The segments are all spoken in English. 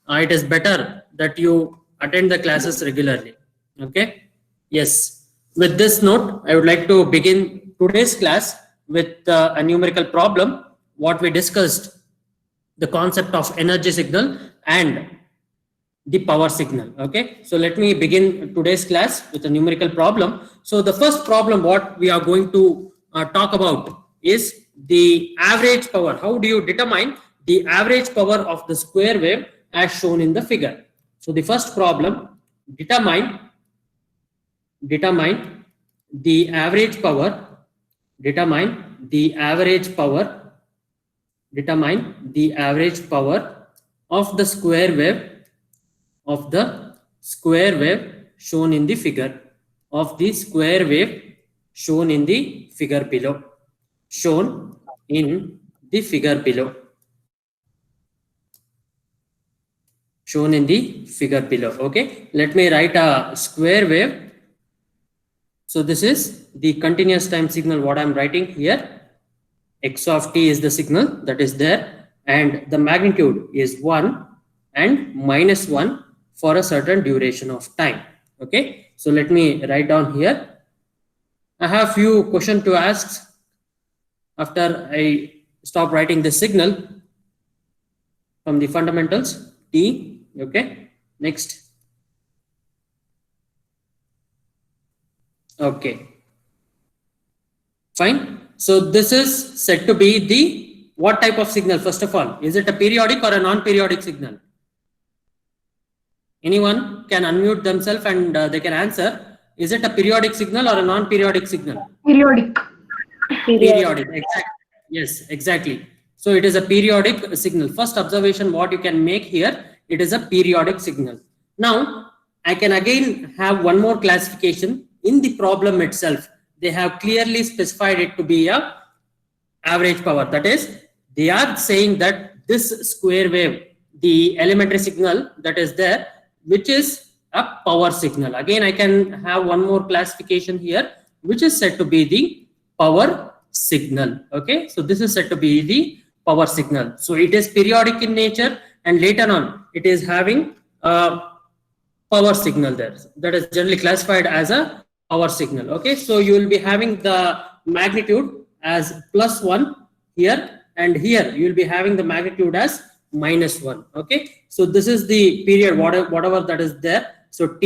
it is better that you attend the classes regularly. Okay. Yes. With this note, I would like to begin today's class with a numerical problem. What we discussed, the concept of energy signal and the power signal. Okay, so let me begin today's class with a numerical problem. So the first problem what we are going to talk about is the average power. How do you determine the average power of the square wave as shown in the figure? So the first problem, determine the average power, determine the average power of the square wave shown in the figure, of the square wave shown in the figure below, Okay, let me write a square wave. So this is the continuous time signal what I'm writing here. X of t is the signal that is there, and the magnitude is 1 and -1 for a certain duration of time. Okay, so let me write down here. I have few questions to ask after I stop writing the signal from the fundamentals t. Okay, next. Okay, fine. So this is said to be the what type of signal? First of all, is it a periodic or a non-periodic signal? Anyone can unmute themselves and they can answer. Is it a periodic signal or a non-periodic signal? Periodic. Exactly. Yes, exactly. So it is a periodic signal. First observation what you can make here, it is a periodic signal. Now I can again have one more classification. In the problem itself, they have clearly specified it to be a average power. That is, they are saying that this square wave, the elementary signal that is there, which is a power signal. Again, I can have one more classification here, which is said to be the power signal. Okay, so this is said to be the power signal. So it is periodic in nature, and later on it is having a power signal there. That is generally classified as a power signal. Okay, so you will be having the magnitude as +1 here, and here you will be having the magnitude as -1. Okay, so this is the period, whatever that is there. So t,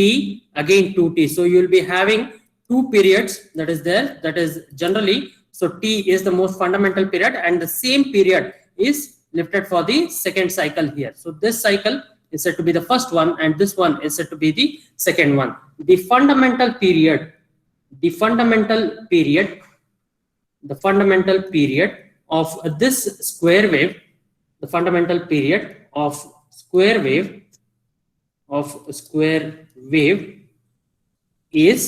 again 2t. So you will be having two periods that is there. That is generally, so t is the most fundamental period, and the same period is lifted for the second cycle here. So this cycle is said to be the first one, and this one is said to be the second one. The fundamental period of this square wave, the fundamental period of square wave is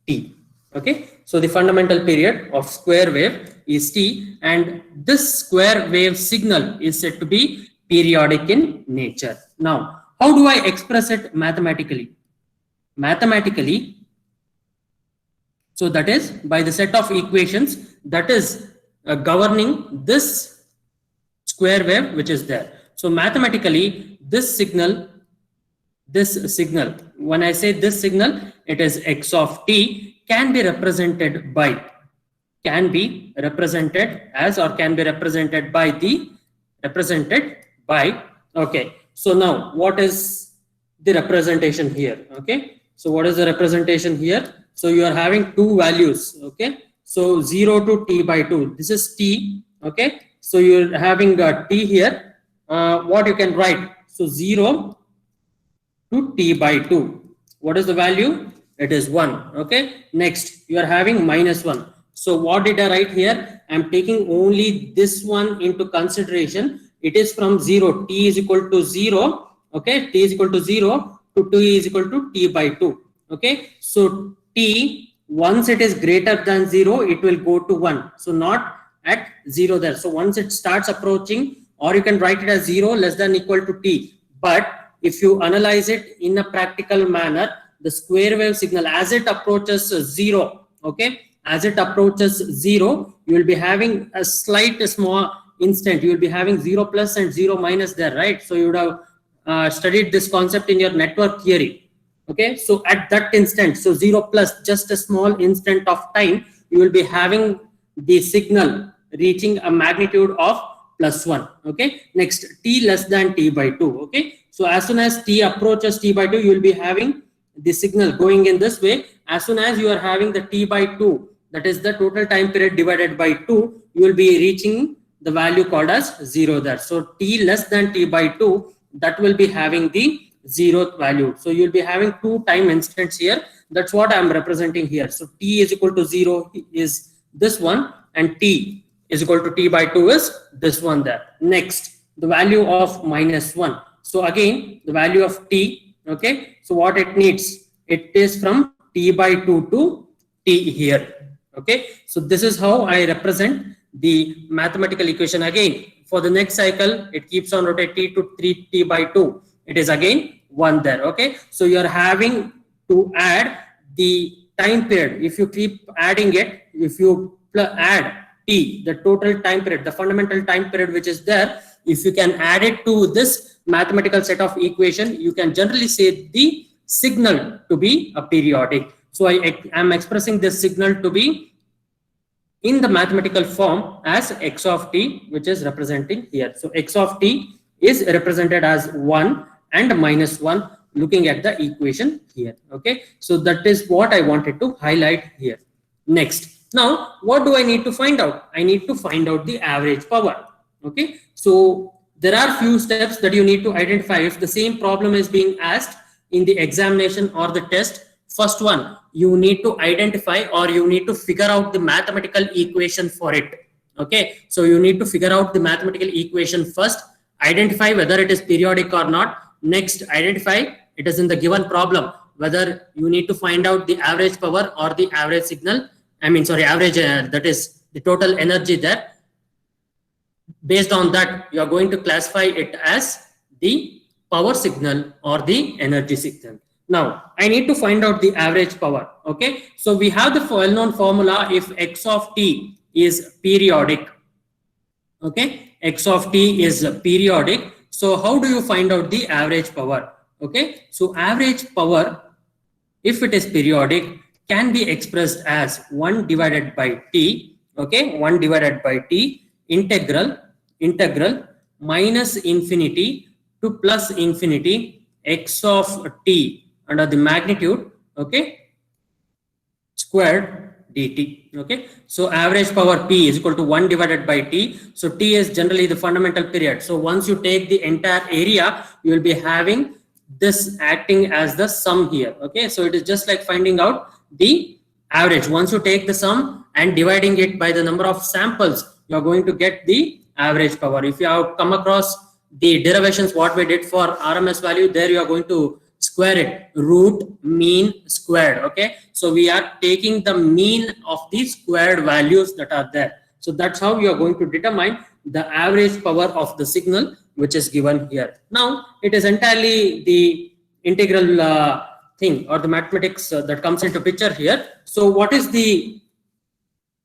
t. Okay, so the fundamental period of square wave is t, and this square wave signal is said to be periodic in nature. Now, how do I express it mathematically? So that is by the set of equations that is governing this square wave which is there. So mathematically, this signal, when I say this signal, it is x of t, can be represented by okay. So now what is the representation here? Okay, so what is the representation here? So you are having two values. Okay, so 0 to t by 2, this is t. Okay, so you're having a t here. What you can write? So 0 to t by 2, what is the value? It is 1. Okay, next you are having -1. So what did I write here? I'm taking only this one into consideration. It is from 0, t is equal to 0. Okay, t is equal to 0 to 2 is equal to t by 2. Okay, so t, once it is greater than 0, it will go to 1. So not at 0 there. So once it starts approaching, or you can write it as 0 less than equal to t. But if you analyze it in a practical manner, the square wave signal, as it approaches 0, okay, as it approaches 0, you will be having a slight small instant. You will be having 0 plus and 0 minus there, right? So you would have studied this concept in your network theory. Okay, so at that instant, so 0 plus just a small instant of time, you will be having the signal reaching a magnitude of +1. Okay, next t less than t by 2. Okay, so as soon as t approaches t by 2, you will be having the signal going in this way. As soon as you are having the t by 2, that is the total time period divided by 2, you will be reaching the value called as 0 there. So t less than t by 2, that will be having the 0th value. So you'll be having 2 time instants here. That's what I'm representing here. So t is equal to 0 is this one, and t is equal to t by 2 is this one there. Next, the value of -1. So again, the value of t, okay, so what it needs, it is from t by 2 to t here. Okay, so this is how I represent the mathematical equation. Again, for the next cycle, it keeps on rotating to 3t by 2. It is again 1 there. Okay, so you're having to add the time period. If you keep adding it, if you add t, the total time period, the fundamental time period which is there, if you can add it to this mathematical set of equation, you can generally say the signal to be a periodic. So I am expressing this signal to be in the mathematical form as x of t, which is representing here. So x of t is represented as 1 and -1, looking at the equation here. Okay, so that is what I wanted to highlight here. Next, now what do I need to find out? I need to find out the average power. Okay, so there are few steps that you need to identify if the same problem is being asked in the examination or the test. First one, you need to identify, or you need to figure out the mathematical equation for it. Okay, so you need to figure out the mathematical equation first, identify whether it is periodic or not. Next, identify it is in the given problem whether you need to find out the average power or the average signal, average, that is the total energy there. Based on that, you are going to classify it as the power signal or the energy signal. Now, I need to find out the average power. Okay, so we have the well-known formula. If x of t is periodic, okay, x of t is periodic. So how do you find out the average power? Okay, so average power, if it is periodic, can be expressed as 1 divided by t. Okay, 1 divided by t integral minus infinity to plus infinity x of t under the magnitude, okay, squared dt. Okay, so average power P is equal to 1 divided by t. So t is generally the fundamental period. So once you take the entire area, you will be having this acting as the sum here. Okay, so it is just like finding out the average. Once you take the sum and dividing it by the number of samples, you are going to get the average power. If you have come across the derivations what we did for RMS value, there you are going to square it, root mean squared. Okay, so we are taking the mean of the squared values that are there. So that's how you are going to determine the average power of the signal which is given here. Now it is entirely the integral thing or the mathematics that comes into picture here. So what is the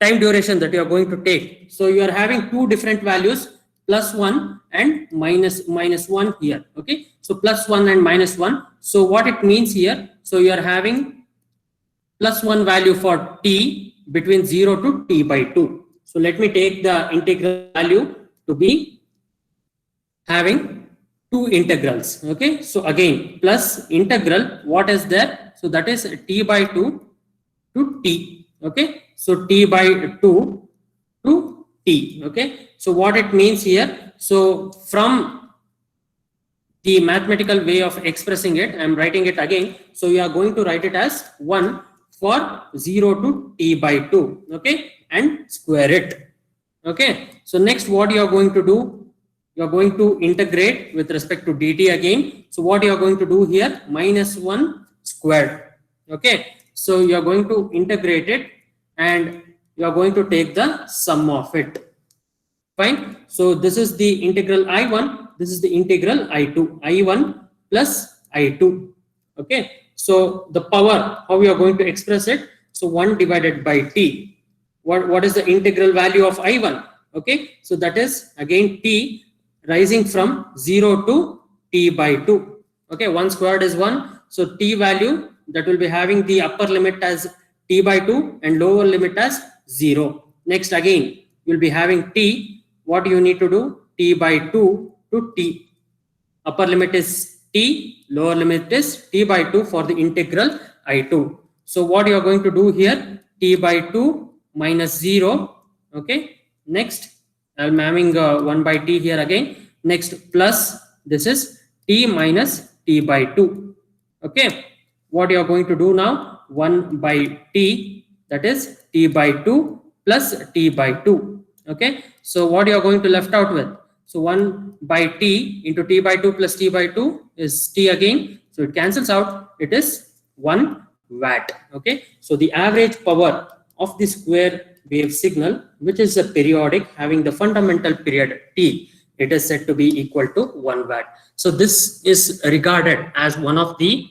time duration that you are going to take? So you are having two different values, +1 and minus 1 here. Okay, so +1 and -1. So what it means here, so you are having +1 value for t between 0 to t by 2. So let me take the integral value to be having two integrals. Okay, so again plus integral, what is there? So that is t by 2 to t. Okay, so t by 2 to t. Okay, so what it means here, so from the mathematical way of expressing it, I am writing it again. So you are going to write it as 1 for 0 to t by 2. Okay, and square it. Okay, so next what you are going to do, you are going to integrate with respect to dt again. So what you are going to do here, -1 squared. Okay, so you are going to integrate it and you are going to take the sum of it. Fine. So this is the integral I1, this is the integral I2, I1 plus I2. Okay, so the power, how we are going to express it? So 1 divided by t. What is the integral value of I1? Okay, so that is again t rising from 0 to t by 2. Okay, 1 squared is 1. So t value that will be having the upper limit as t by 2 and lower limit as 0. Next again, you'll be having t. What you need to do? T by 2 to t. Upper limit is t, lower limit is t by 2 for the integral I2. So what you are going to do here? T by 2 minus 0. Okay. Next, I'm having 1 by t here again. Next, plus this is t minus t by 2. Okay. What you are going to do now? 1 by t, that is t by 2 plus t by 2. Okay. So what you are going to left out with? So 1 by t into t by 2 plus t by 2 is t again. So it cancels out. It is 1 watt. Okay. So the average power of the square wave signal, which is a periodic having the fundamental period t, it is said to be equal to 1 watt. So this is regarded as one of the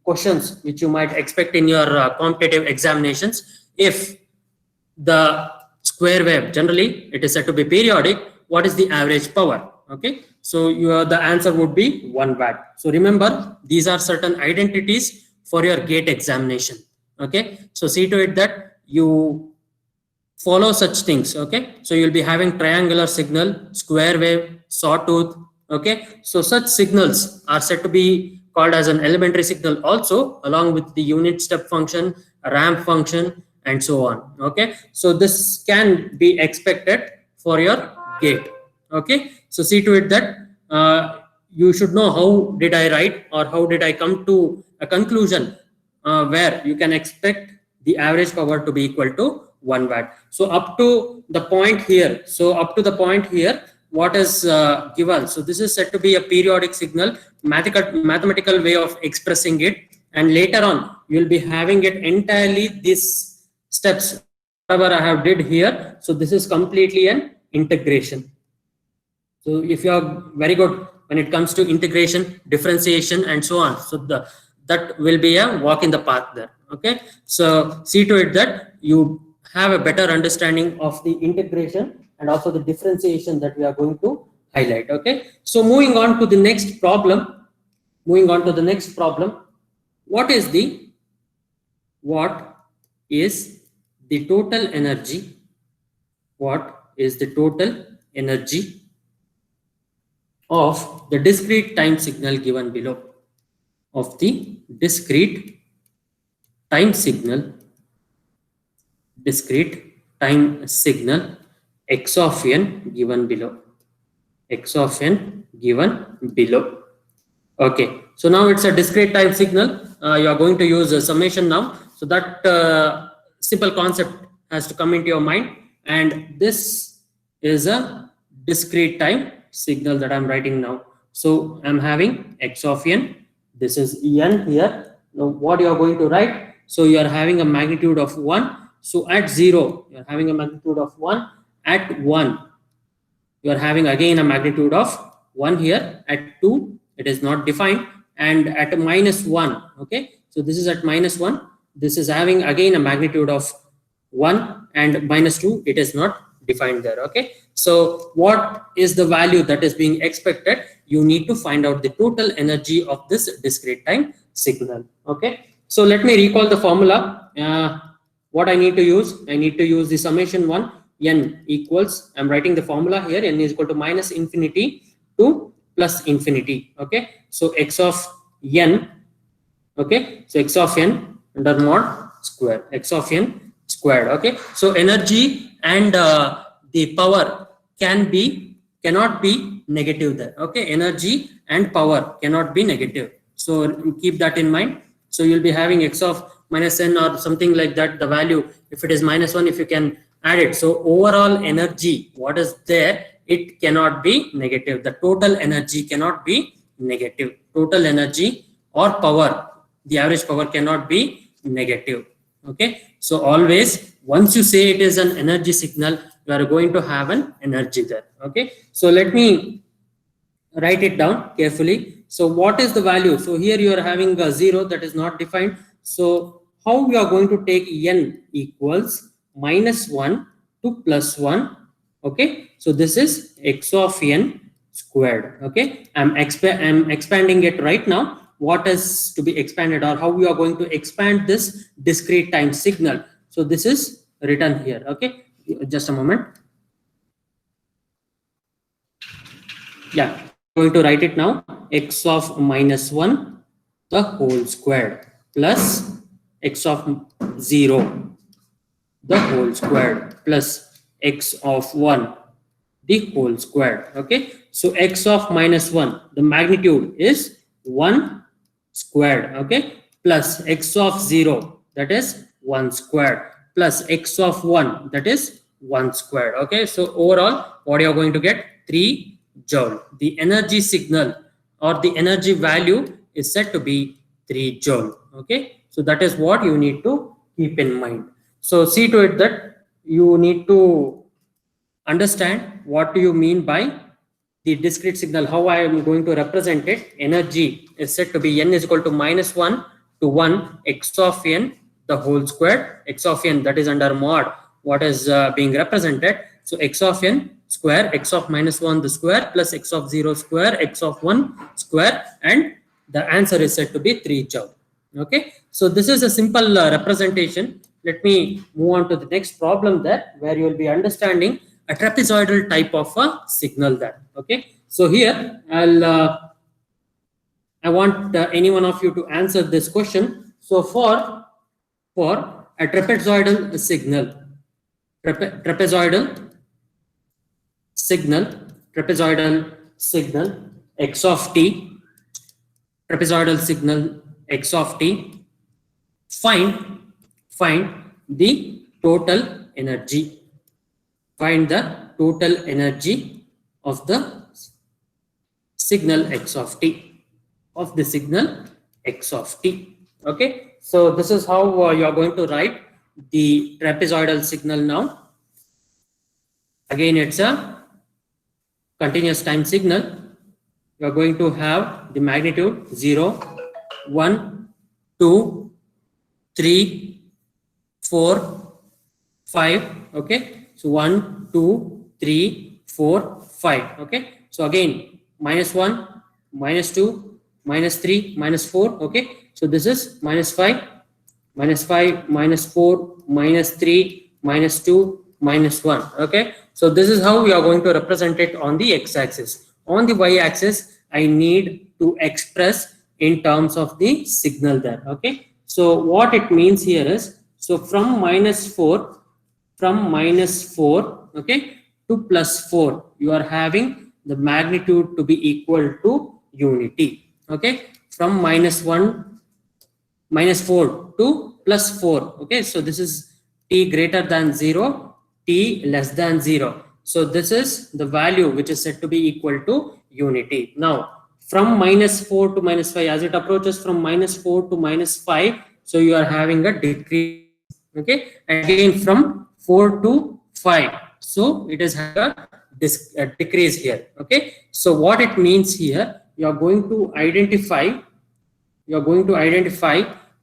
questions which you might expect in your competitive examinations. If the square wave, generally it is said to be periodic, what is the average power? Okay, so the answer would be 1 watt. So remember, these are certain identities for your gate examination. Okay, so see to it that you follow such things. Okay, so you'll be having triangular signal, square wave, sawtooth. Okay, so such signals are said to be called as an elementary signal also, along with the unit step function, ramp function, and so on. Okay, so this can be expected for your gate. Okay, so see to it that you should know how did I write or how did I come to a conclusion where you can expect the average power to be equal to 1 watt. So up to the point here, what is given? So this is said to be a periodic signal, mathematical way of expressing it, and later on you will be having it entirely these steps whatever I have did here. So this is completely an integration. So if you are very good when it comes to integration, differentiation, and so on, so that will be a walk in the park there. Okay, so see to it that you have a better understanding of the integration and also the differentiation that we are going to highlight. Okay, so moving on to the next problem. What is the total energy? What is the total energy of the discrete time signal given below? Of the discrete time signal x of n given below. Okay, so now it's a discrete time signal. You are going to use a summation now. So that simple concept has to come into your mind. And this is a discrete time signal that I'm writing now. So I'm having x of n. This is n here. Now what you are going to write? So you are having a magnitude of 1. So at 0, you are having a magnitude of 1. At 1, you are having again a magnitude of 1 here. At 2, it is not defined. And at minus 1, okay, so this is at minus 1. This is having again a magnitude of 1, and minus 2, it is not defined there. Okay, so what is the value that is being expected? You need to find out the total energy of this discrete time signal. Okay, so let me recall the formula. What I need to use? I need to use the summation 1. N equals, I'm writing the formula here, n is equal to minus infinity to plus infinity. Okay, so x of n, okay, so x of n under mod square, x of n squared. Okay, so energy and the power cannot be negative there. Okay, energy and power cannot be negative, so keep that in mind. So you'll be having x of minus n or something like that, the value, if it is minus 1, if you can add it. So overall energy, what is there, it cannot be negative. The total energy cannot be negative. Total energy or power, the average power cannot be negative. Okay, so always once you say it is an energy signal, you are going to have an energy there. Okay, so let me write it down carefully. So what is the value? So here you are having a 0 that is not defined. So how we are going to take n equals minus 1 to plus 1. Okay, so this is x of n. squared. Okay, I'm expanding it right now. What is to be expanded, or how we are going to expand this discrete time signal? So this is written here. Okay, just a moment. Yeah, I'm going to write it now. X of minus 1 the whole squared plus x of 0 the whole squared plus x of 1 the whole squared. Okay, so x of minus 1, the magnitude is 1 squared. Okay, plus x of 0, that is 1 squared, plus x of 1, that is 1 squared. Okay, so overall what you are going to get? 3 joule. The energy signal or the energy value is said to be 3 joule. Okay, so that is what you need to keep in mind. So see to it that you need to understand what do you mean by the discrete signal, how I am going to represent it. Energy is said to be n is equal to minus 1 to 1 x of n the whole squared. X of n, that is under mod what is being represented. So x of n square, x of minus 1 the square, plus x of 0 square, x of 1 square, and the answer is said to be 3 joule. Okay, so this is a simple representation. Let me move on to the next problem there, where you will be understanding a trapezoidal type of a signal there. Okay, so here I want any one of you to answer this question. So for a trapezoidal signal, trapezoidal signal x of t, trapezoidal signal x of t, find the total energy. Find the total energy of the signal x of t, of the signal x of t. Okay, so this is how you are going to write the trapezoidal signal now. Again, it's a continuous time signal. You are going to have the magnitude 0, 1, 2, 3, 4, 5. Okay, so 1, 2, 3, 4, 5. Okay, so again minus 1, minus 2, minus 3, minus 4. Okay, so this is minus 5, minus 5, minus 4, minus 3, minus 2, minus 1. Okay, so this is how we are going to represent it on the x-axis. On the y-axis, I need to express in terms of the signal there. Okay, so what it means here is, so from minus 4, okay, to plus 4, you are having the magnitude to be equal to unity. Okay, from minus 4 to plus 4. Okay, so this is t greater than 0, t less than 0. So this is the value which is said to be equal to unity. Now from minus 4 to minus 5, as it approaches from minus 4 to minus 5, so you are having a decrease. Okay, again from 4 to 5, so it is having a decrease here. Okay, so what it means here, you are going to identify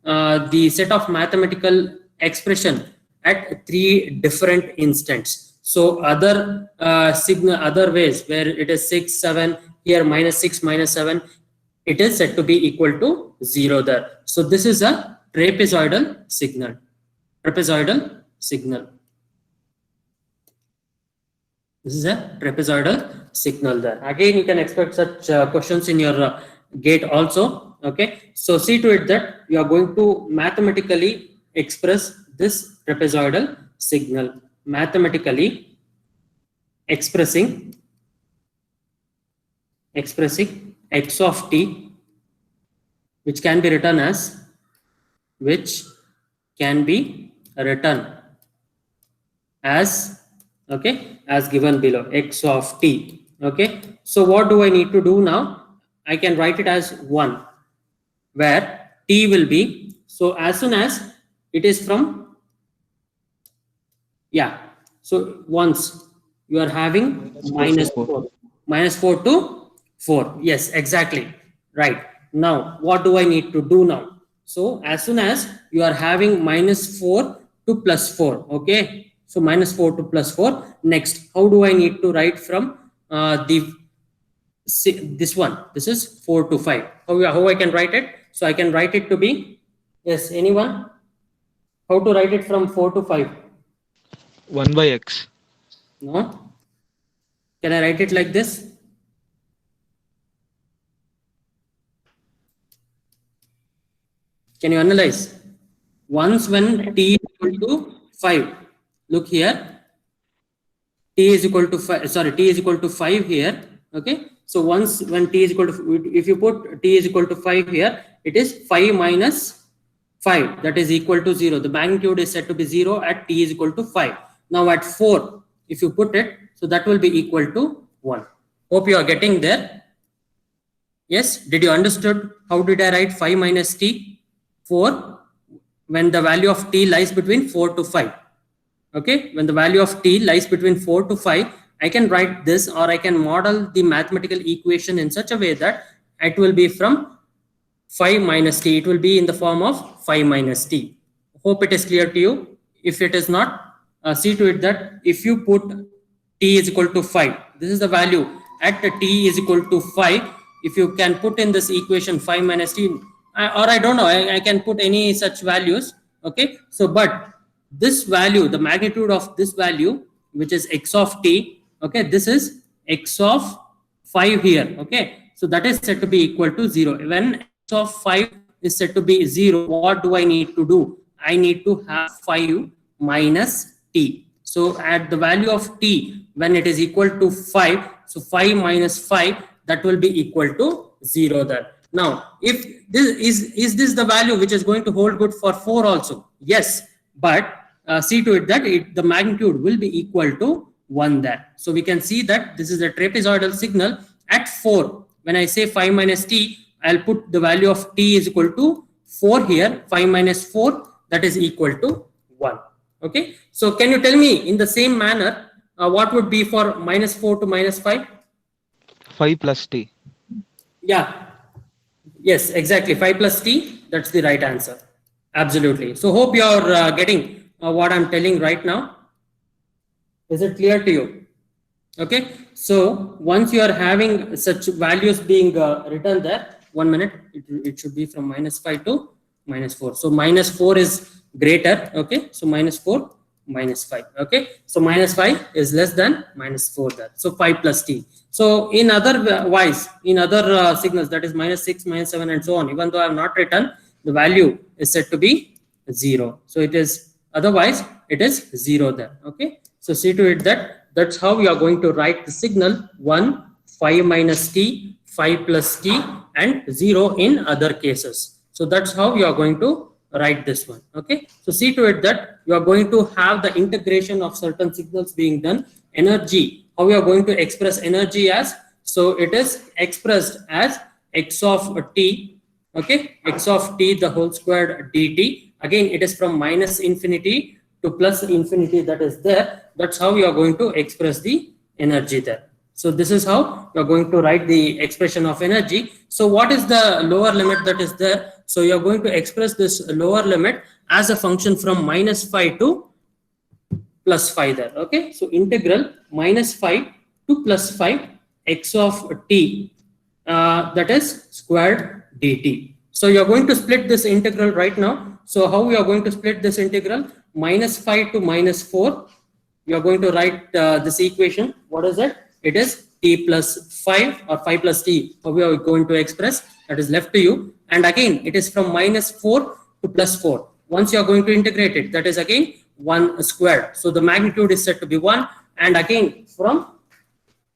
the set of mathematical expression at 3 different instants. So other other ways where it is 6, 7, here minus 6, minus 7, it is said to be equal to 0 there. So this is a trapezoidal signal. This is a trapezoidal signal there. Again, you can expect such questions in your gate also. Okay, so see to it that you are going to mathematically express this trapezoidal signal. Mathematically expressing x of t, which can be written as okay, as given below, x of t. Okay, so what do I need to do now? I can write it as 1, where t will be, so as soon as it is from, yeah, so once you are having minus 4 to 4. Yes, exactly right. Now what do I need to do now? So as soon as you are having minus 4 to plus 4, okay, so minus 4 to plus 4. Next, how do I need to write from the see, this one, this is 4 to 5. How I can write it? So I can write it to be, yes, anyone? How to write it from 4 to 5? 1 by x. No? Can I write it like this? Can you analyze? Once when t is equal to 5, look here, t is equal to 5, sorry, t is equal to 5 here, okay? So once when t is equal to, if you put t is equal to 5 here, it is 5 minus 5, that is equal to 0. The magnitude is said to be 0 at t is equal to 5. Now at 4, if you put it, so that will be equal to 1. Hope you are getting there. Yes, did you understood how did I write 5 minus t? 4, when the value of t lies between 4 to 5. Okay, when the value of t lies between 4 to 5, I can write this, or I can model the mathematical equation in such a way that it will be from 5 minus t. It will be in the form of 5 minus t. Hope it is clear to you. If it is not, see to it that if you put t is equal to 5, this is the value at t is equal to 5. If you can put in this equation 5 minus t, or I don't know, I can put any such values. Okay, so but this value, the magnitude of this value, which is x of t, okay, this is x of 5 here. Okay, so that is said to be equal to 0. When x of 5 is said to be 0, what do I need to do? I need to have 5 minus t. So at the value of t, when it is equal to 5, so 5 minus 5, that will be equal to 0 there. Now, if this is this the value which is going to hold good for 4 also? Yes, but see to it that the magnitude will be equal to 1 there. So we can see that this is a trapezoidal signal at 4. When I say 5 minus t, I'll put the value of t is equal to 4 here. 5 minus 4, that is equal to 1. Okay, so can you tell me in the same manner what would be for minus 4 to minus 5? 5 plus t. Yeah, yes, exactly, 5 plus t, that's the right answer. Absolutely. So hope you are getting what I'm telling right now. Is it clear to you? Okay, so once you are having such values being written there, 1 minute, it should be from minus 5 to minus 4. So minus 4 is greater. Okay, so minus 4, minus 5. Okay, so minus 5 is less than minus 4 there. So 5 plus t. So in other wise, in other signals, that is minus 6, minus 7 and so on, even though I have not written, the value is said to be 0. So it is, otherwise it is 0 there. Okay, so see to it that that's how we are going to write the signal 1, 5 minus t, 5 plus t, and 0 in other cases. So that's how we are going to write this one. Okay, so see to it that you are going to have the integration of certain signals being done. Energy, how we are going to express energy as, so it is expressed as x of t. Okay, x of t the whole squared dt. Again, it is from minus infinity to plus infinity, that is there. That's how we are going to express the energy there. So this is how you are going to write the expression of energy. So what is the lower limit that is there? So you are going to express this lower limit as a function from minus 5 to plus 5 there. Okay, so integral minus 5 to plus 5 x of t, that is squared dt. So you are going to split this integral right now. So how we are going to split this integral? Minus 5 to minus 4. You are going to write this equation. What is it? It is t plus 5 or 5 plus t. How we are going to express? That is left to you. And again, it is from minus 4 to plus 4. Once you are going to integrate it, that is again 1 squared. So the magnitude is said to be 1. And again, from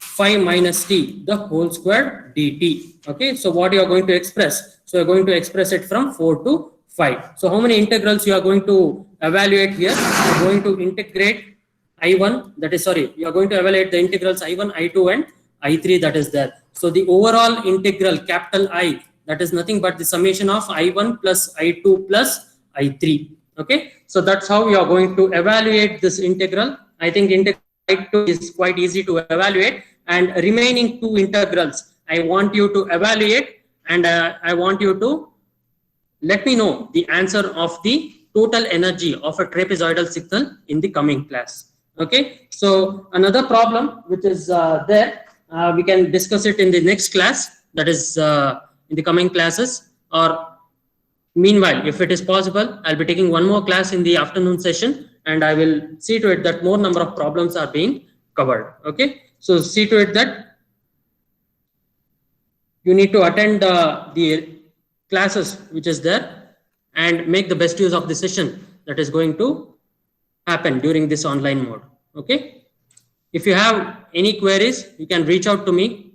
5 minus t, the whole squared dt. Okay, so what you are going to express? So you are going to express it from 4 to 5. So how many integrals you are going to evaluate here? You are going to integrate I1, that is, sorry, you are going to evaluate the integrals I1, I2 and I3 that is there. So the overall integral capital I, that is nothing but the summation of I1 plus I2 plus I3. Okay, so that's how you are going to evaluate this integral. I think integral I2 is quite easy to evaluate, and remaining two integrals I want you to evaluate, and I want you to let me know the answer of the total energy of a trapezoidal signal in the coming class. Okay, so another problem which is there, we can discuss it in the next class, that is in the coming classes, or meanwhile, if it is possible, I'll be taking one more class in the afternoon session, and I will see to it that more number of problems are being covered. Okay, so see to it that you need to attend the classes which is there and make the best use of the session that is going to happen during this online mode. Okay, if you have any queries, you can reach out to me